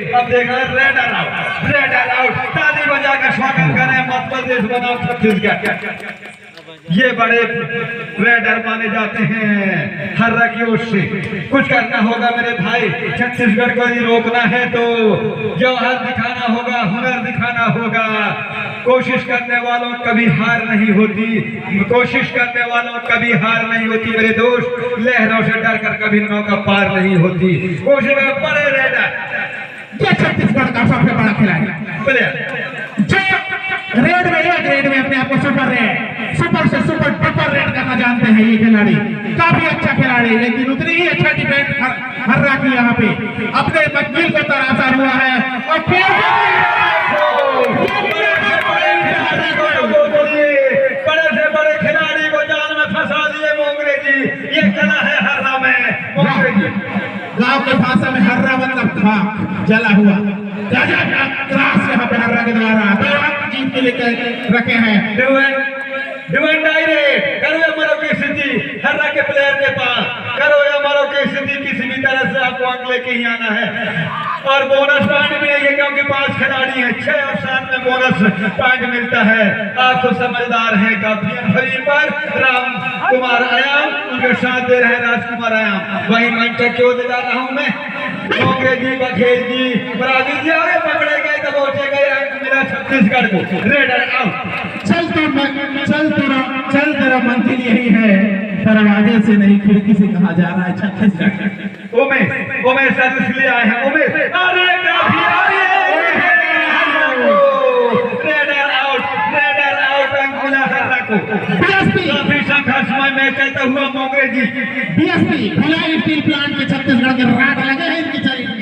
अब देखा red out, ताली बजा कर स्वागत करें मध्य प्रदेश बनाम छत्तीसगढ़। ये बड़े रेडर माने जाते हैं हर्रा की ओर से। कुछ करना होगा मेरे भाई, छत्तीसगढ़ को ही रोकना है तो जौहर दिखाना होगा, हुनर दिखाना होगा। कोशिश करने वालों कभी हार नहीं होती, कोशिश करने वालों कभी हार नहीं होती मेरे दोस्त। लहरों से डर कर कभी नौका पार नहीं होती। कोशिश कर बड़े रेडर, ये छत्तीसगढ़ का सबसे बड़ा खिलाड़ी रेड में अपने आप को सुपर से सुपर डुपर रेड करना जानते हैं ये खिलाड़ी। काफी अच्छा खिलाड़ी, लेकिन उतनी ही अच्छा डिफेंस हर्रा की यहाँ पे अपने वकील को तराशा हुआ है। और बड़े से बड़े खिलाड़ी को जाल में फंसा दिए मोंगरे जी। ये कला है हर्रा में मोंगरे जी। गांव के भाषा में हर्रा मतलब था जला हुआ। क्लास यहाँ पे हर्रा के द्वारा जीत के लेकर रखे हैं। डिमांड डायरेक्ट करो हमारा की स्थिति हर्रा के प्लेयर के पास, करो हमारा की स्थिति किसी भी तरह से आपको अंक लेके ही आना है। और बोनस पॉइंट भी है क्योंकि 5 खिलाड़ी हैं, 6 और 7 में बोनस पॉइंट मिलता है। आप तो समझदार हैं। काफी पर राम कुमार आयाम उनके साथ दे रहे हैं राजकुमार आयाम। वही मंच क्यों दिला रहा हूँ मैं, मोंगे जी, बघेल जी, बराबर जी आगे पकड़े गए तो पहुंचे गए। अंक मिला छत्तीसगढ़ को। Raider out. चल तेरा मंजिल यही है, दरवाजे से नहीं खिड़की से कहा जा रहा है छत्तीसगढ़। उमेश सर इसलिए आए हैं। उमेश अरे काफी रेडर आउट अंक मिला हर्रा को। काफी संघर्षमय मैच कहता हुआ मोंगरे जी। बीएसपी भिलाई स्टील प्लांट के छत्तीसगढ़ के राट लगे हैं इनके शरीर में।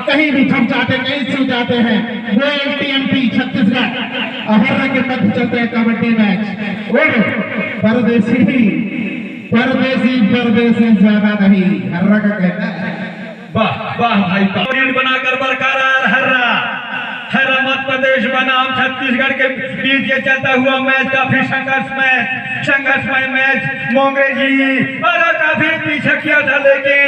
कहीं भी थम जाते, कहीं छू जाते हैं। वो टीएमटी छत्तीसगढ़ हर्रा के पद चलते हैं कबड्डी मैच। परदेसी ज्यादा नहीं, हर्रा का कहना है। वाह वाह भाई, बनाकर बरकरार हर्रा मध्य प्रदेश बनाम छत्तीसगढ़ के बीच ये चलता हुआ मैच काफी संघर्षमय मैच। मोंगरे जी और काफी पीछे किया था, लेकिन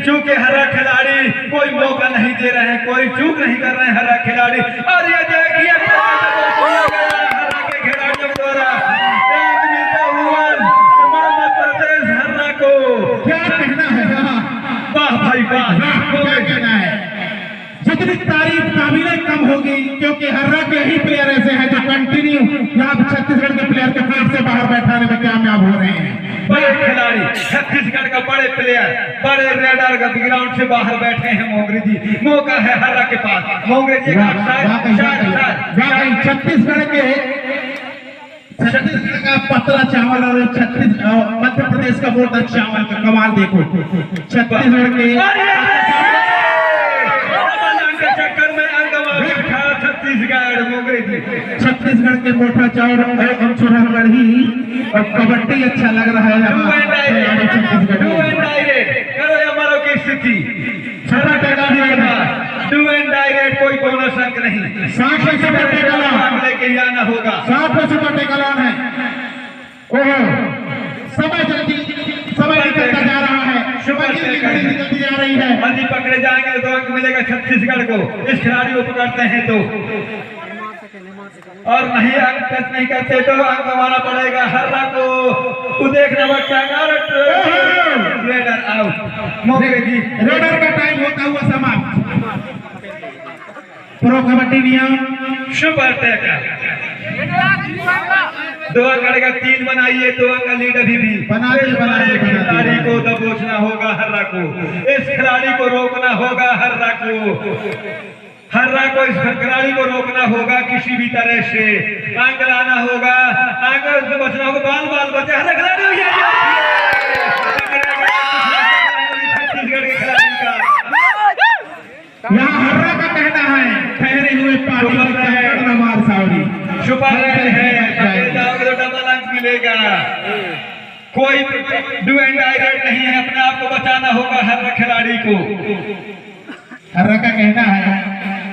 चूंकि हर्रा खिलाड़ी कोई मौका नहीं दे रहे हैं, कोई चूक नहीं कर रहे हैं हर्रा खिलाड़ी। और ये देखिए हर्रा के खिलाड़ियों द्वारा एक मिलता हुआ मध्य प्रदेश हर्रा को। क्या कहना है? वाह भाई वाह, क्या कहना है? जितनी तारीफ काबिले कम होगी, क्योंकि हर्रा के ही प्लेयर ऐसे हैं जो कंटिन्यू यहाँ छत्तीसगढ़ के प्लेयर के पेट से बाहर बैठाने में कामयाब हो रहे हैं। बड़े खिलाड़ी छत्तीसगढ़ का बड़े प्लेयर, बड़े रेडर का ग्राउंड से बाहर बैठे हैं मोंगरे जी। मौका है हर्रा के पास। मोंगरे जी छत्तीसगढ़ का पतला चावल और मध्य प्रदेश का मोटा चावल का कमाल देखो। छत्तीसगढ़ के चक्कर में छत्तीसगढ़ मोंगरे जी। छत्तीसगढ़ के मोटा चावल ही और कबड्डी अच्छा लग रहा है। करो हमारा की स्थिति कोई बोनस अंक नहीं। 60 लेके आना होगा। 60 टेकलान है। ओहो, समय निकलता जा रहा है, निकलती जा रही है। यदि पकड़े जाएंगे तो अंक मिलेगा छत्तीसगढ़ को। इस खिलाड़ी को पकड़ते हैं तो, और नहीं अंक टच नहीं करते तो अंक गंवाना पड़ेगा हर्रा को। देखना रेडर आउट। मोंगरे जी रेडर का टाइम होता हुआ समाप्त। प्रो कबड्डी नियम सुपर टैकल 2 अंक का 3 बनाइए, 2 अंक का लीड अभी भी। खिलाड़ी को दबोचना होगा हर्रा को, इस खिलाड़ी को रोकना होगा हर्रा को इस खिलाड़ी को रोकना होगा किसी भी तरह से। अंक लाना होगा, अंक से बचना होगा। बाल बचे हर खिलाड़ी छत्तीसगढ़ के खिलाड़ी का। यहाँ हर्रा का कहना है ठहरे हुए पानी सुपर है तो डबल अंक मिलेगा। कोई डू एंड डायरेक्ट नहीं है, अपने आप को बचाना होगा हर्रा खिलाड़ी को। हर्रा का कहना है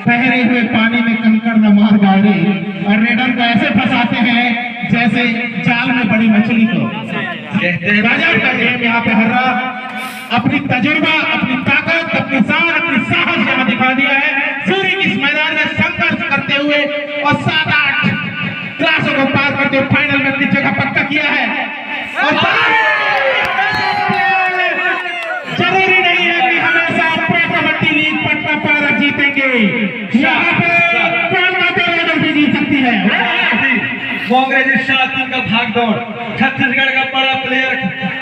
ठहरे हुए पानी में कंकड़ न मार बावरी, और रेडर को ऐसे फंसाते हैं जैसे जाल में बड़ी मछली को। कहते हैं यहाँ पे हर्रा अपनी तजुर्बा, अपनी ताकत, अपनी शान, अपनी साहस यहाँ दिखा दिया है। सूर्य इस मैदान में संघर्ष करते हुए और 7-8 क्लासों को पार करते हुए फाइनल में अपनी जगह पक्का किया है। और जरूरी नहीं है कि हमेशा pro kabaddi league Patna pilot जीतेंगे, यहाँ पे कोलकाता रेडर भी जीत सकती है। मोंगरे जी 7 दिन का भाग दौड़, छत्तीसगढ़ का बड़ा प्लेयर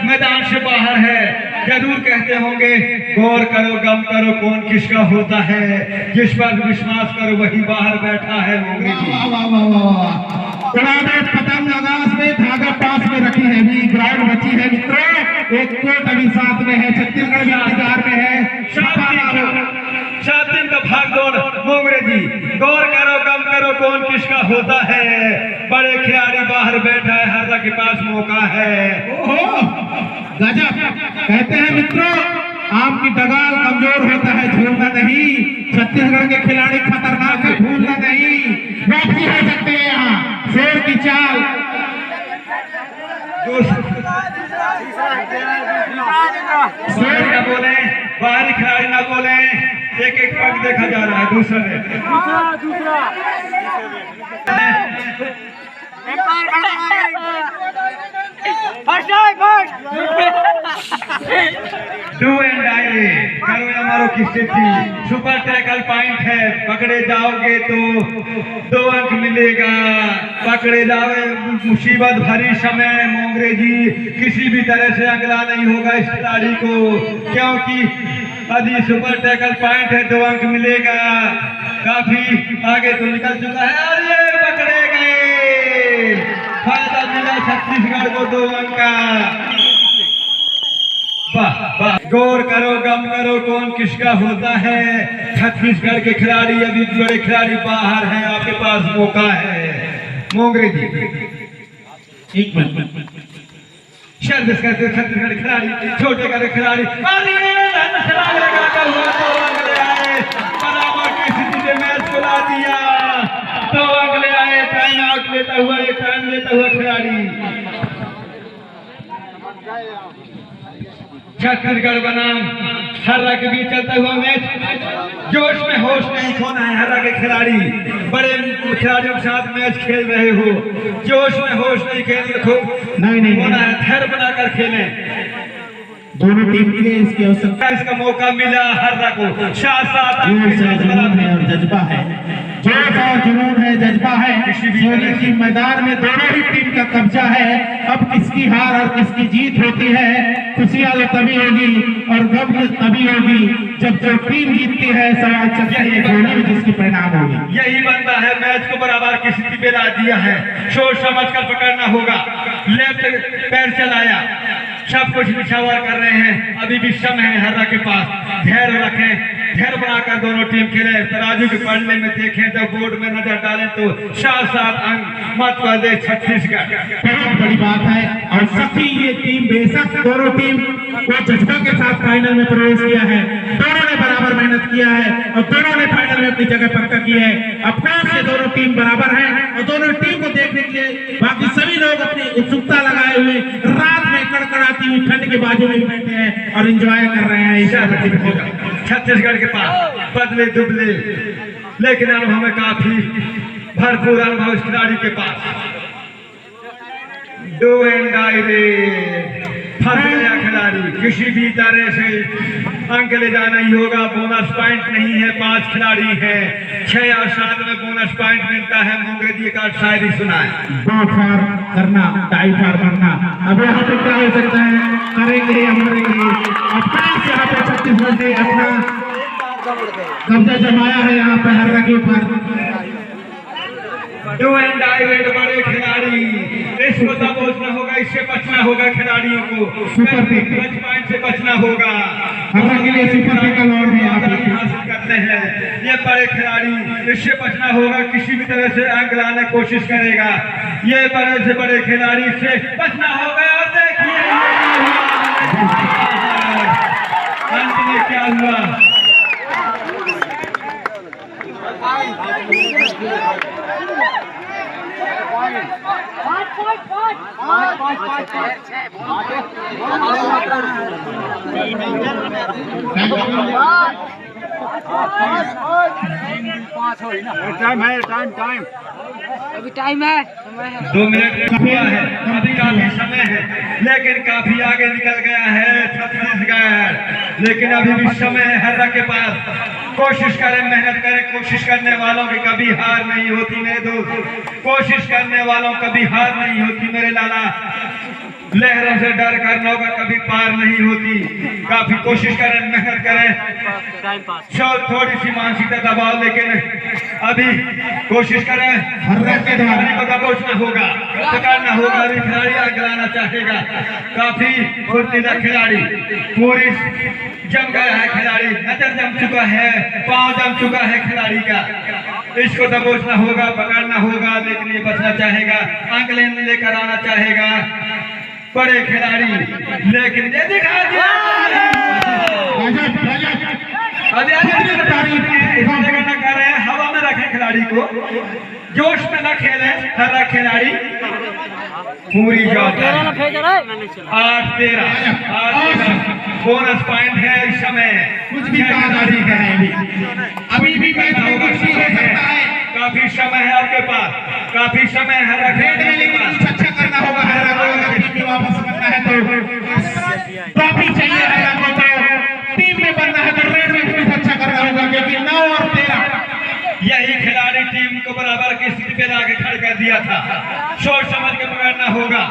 मैदान से बाहर है। जरूर कहते होंगे गौर करो गम करो कौन किसका होता है, जिस पर विश्वास करो वही बाहर बैठा है। मोंगरे जी पतंग आगाज में धागा पास में रखी है, अभी ग्राउंड बची है मित्रों। एक कोट अभी साथ में है, छत्तीसगढ़ भी इंतजार में है। 7 दिन का भाग दौड़ मोंगरे जी, गौर करो गम करो कौन किसका होता है। बड़े खिलाड़ी बाहर बैठा है, हर के पास मौका है। गजब कहते हैं मित्रों, आम की डगाल कमजोर होता है, झूलना नहीं। छत्तीसगढ़ के खिलाड़ी खतरनाक है, भूलना नहीं। वापसी हो सकते हैं यहाँ, शेर की चाल। शेर न बोले, बाहरी खिलाड़ी ना बोले, एक एक पग देखा जा रहा है। दूसरा डू एंड डाई करो या मारो की स्थिति। सुपर टैकल पॉइंट है, पकड़े जाओगे तो 2 अंक मिलेगा, पकड़े जाओगे मुसीबत भरी समय। मोंगरे जी किसी भी तरह से अगला नहीं होगा इस खिलाड़ी को, क्योंकि अभी सुपर टैकल पॉइंट है, 2 अंक मिलेगा। काफी आगे तो निकल चुका है और ये पकड़े गए, फायदा मिला छत्तीसगढ़ को 2 अंक का। वाह वाह, गौर करो गम करो कौन किसका होता है। छत्तीसगढ़ के खिलाड़ी अभी बड़े खिलाड़ी बाहर हैं, आपके पास मौका है। मोंगरे जी एक मिनट सर्विस करते छत्तीसगढ़ खिलाड़ी, छोटे का खिलाड़ी बराबर की स्थिति से मैच को ला दिया। 2 अंक ले आए, टाइम आउट लेता हुआ, ये टाइम लेता हुआ खिलाड़ी। छत्तीसगढ़ बनाम हर्रा के बीच चलता हुआ मैच, जोश में होश नहीं खोना है। हर्रा के खिलाड़ी बड़े खिलाड़ियों के साथ मैच खेल रहे हो, जोश में होश नहीं खेल नहीं होना है, धैर्य बनाकर खेलें। दोनों टीम के लिए इसकी आवश्यकता, इसका मौका मिला हर्रा को। साथ जुनून है और जज्बा है, जोश और जुनून है, जज्बा है। सोनी की मैदान में दोनों ही टीम का कब्जा है। अब किसकी हार और किसकी जीत होती है, खुशियां तभी होगी और गम तभी होगी जब जो टीम जीतती है। सवाल चलता है गोली में जिसकी परिणाम होगी। यही बनता है, मैच को बराबर की स्थिति पे ला दिया है। सोच समझ कर पकड़ना होगा। लेफ्ट पैर चलाया, सब कुछ निछावर कर रहे हैं, अभी भी समय है हर्रा के पास। धैर्य रखें, धैर्य बनाकर दोनों टीम खेले। तराजू के पढ़ने में देखें तो बोर्ड में नजर डालें तो 7-7 अंक मत दे छत्तीसगढ़। बहुत बड़ी बात है और सभी ये टीम बेशक दोनों टीम को जज्बा के साथ फाइनल में प्रवेश किया है। दोनों ने बराबर मेहनत किया है और दोनों ने फाइनल में अपनी जगह पक्का की है। अफकोर्स ये दोनों टीम बराबर है और दोनों टीम को देखने के लिए बाकी सभी लोग अपनी उत्सुकता लगाए हुए रात में कड़कड़ाती हुई ठंड के बाजू में बैठे हैं और एंजॉय कर रहे हैं। छत्तीसगढ़ के पास बदले दुबले लेकिन अनुभव में काफी भरपूर अनुभव इस खिलाड़ी के पास। डू एंड डाई फंस गया खिलाड़ी, किसी भी तरह से अंक ले जाना ही होगा। बोनस पॉइंट नहीं है, 5 खिलाड़ी हैं, 6 और 7 में बोनस पॉइंट मिलता है। मोंगरे जी का शायरी सुनाए। डॉट फार करना, टाई फार करना, अब यहाँ पे क्या हो सकता है, करेंगे या मरेंगे। यहाँ पे छत्तीसगढ़ ने अपना कब्जा जमाया है यहाँ पे हर्रा के ऊपर। डू एंड डाई बड़े खिलाड़ी, इसको दबोचना होगा, इससे बचना होगा खिलाड़ियों को। सुपर पॉइंट से बचना होगा। हर्रा के लिए सुपर टैकल और भी हासिल करते हैं ये बड़े खिलाड़ी, इससे बचना होगा। किसी भी तरह से अंक लाने की कोशिश करेगा ये बड़े से बड़े खिलाड़ी, इससे बचना होगा। और देखिए अंत में क्या हुआ। अभी टाइम है, 2 मिनट हुआ है, अभी काफी समय है, लेकिन काफी आगे निकल गया है छत्तीसगढ़। लेकिन अभी भी समय है हर्रा के पास। कोशिश करें, मेहनत करें। कोशिश करने वालों की कभी हार नहीं होती मेरे दोस्त। कोशिश करने वालों कभी हार नहीं होती मेरे लाला। लहरों से डर कर नौका कभी पार नहीं होती। काफी कोशिश करें, मेहनत करें। थोड़ी सी मानसिकता दबाव, लेकिन अभी कोशिश करें। खिलाड़ी को दबोचना होगा, पकड़ना होगा। अभी खिलाड़ी आगे चाहेगा। काफी फुर्तीला खिलाड़ी, पूरी जम गया है खिलाड़ी। नजर जम चुका है, पांव जम चुका है खिलाड़ी का। इसको दबोचना होगा, पकड़ना होगा, लेकिन ये बचना चाहेगा, अंक लेकर आना चाहेगा बड़े खिलाड़ी। लेकिन ये दिखा दिया अभी न कर रहे हैं, हवा में रखें खिलाड़ी को, जोश में न खेले। हर खिलाड़ी पूरी जॉब 8-13 बोनस पॉइंट है इस समय। कुछ भी खिलाड़ी अभी भी मैच हो सकता है। काफी समय है आपके पास, काफी समय है। कुछ अच्छा करना होगा हर्रा को, अगर टीम में वापस बनना है तो ट्रॉफी चाहिए हर्रा को। तो टीम में बनना है तो रेड में कुछ अच्छा करना होगा, क्योंकि 9 और 13 यही खिलाड़ी टीम को बराबर की स्थिति पे लाके खड़ा कर दिया था। सोच समझ के पकड़ना होगा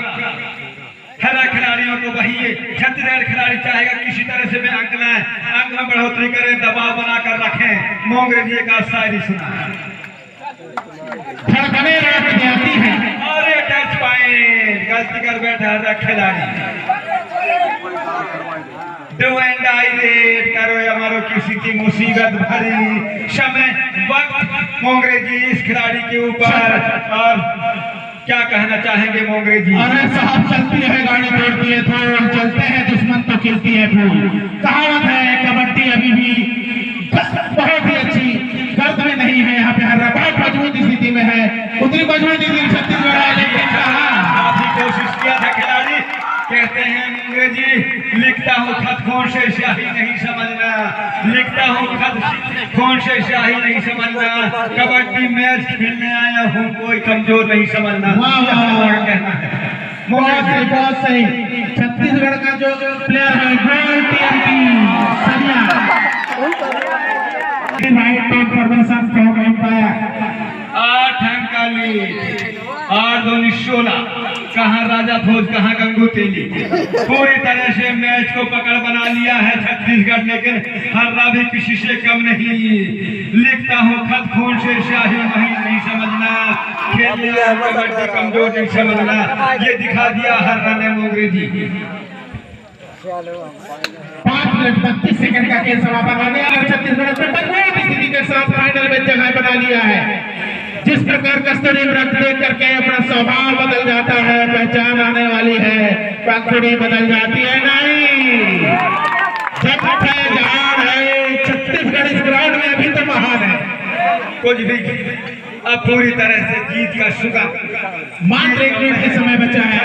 हरा खिलाड़ियों को। वही छत्तीसगढ़ खिलाड़ी चाहेगा किसी तरह से अंक लाएं, अंक में बढ़ोतरी करें, दबाव बनाकर रखें। मोंगरे जी का शायरी सुना धड़कने जाती है और ये टच पॉइंट गलती कर बैठा हरा खिलाड़ी। डू एंड आई रेड करो हमारो किसी की मुसीबत भरी समय वक्त। मोंगरे जी इस खिलाड़ी के ऊपर और क्या कहना चाहेंगे मोंगरे जी? अरे साहब, चलती है गाड़ी तोड़ती है धूल, चलते हैं दुश्मन तो खिलती है फूल। कहावत है कबड्डी अभी भी बहुत ही अच्छी गर्द में नहीं है। यहाँ पे हर्रा बहुत मजबूत स्थिति में है। उतनी मजबूत स्थिति छत्तीसगढ़ है, लेकिन काफी कोशिश किया था खिलाड़ी। कहते हैं मोंगरे जी, लिखता हूँ खत खून से स्याही नहीं समझना, लिखता हूँ खत खून से स्याही नहीं समझना। कबड्डी मैच खेलने आया हूँ, कोई कमजोर नहीं समझना। कहना है बहुत सही। छत्तीसगढ़ का जो प्लेयर है गोल्ड परमिशन फ्रॉम एम्पायर 8 अंक का लीड, 8-2-16। कहाँ राजा भोज, कहाँ गंगू तेली। पूरी तरह से मैच को पकड़ बना लिया है छत्तीसगढ़, लेकिन हर्रा भी किसी से कम नहीं। लिखता हूँ खत खून से स्याही नहीं समझना, खेल लिया कबड्डी कमजोर नहीं समझना। ये दिखा दिया हर्रा ने मोंगरे जी। 5 मिनट 32 सेकंड का खेल समापन हो गया। छत्तीसगढ़ अपने मजबूत स्थिति के साथ फाइनल में जगह बना लिया है। जिस प्रकार कस्तूरी व्रत देख करके अपना स्वभाव बदल जाता है, पहचान आने वाली है, पंखुड़ी बदल जाती है नहीं। जब जान है छत्तीसगढ़ इस ग्राउंड में अभी तो महान है। कुछ भी अब पूरी तरह से जीत का सुगम मात्र 1 मिनट के समय बचा है।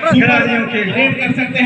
खिलाड़ियों के रेड कर सकते हैं।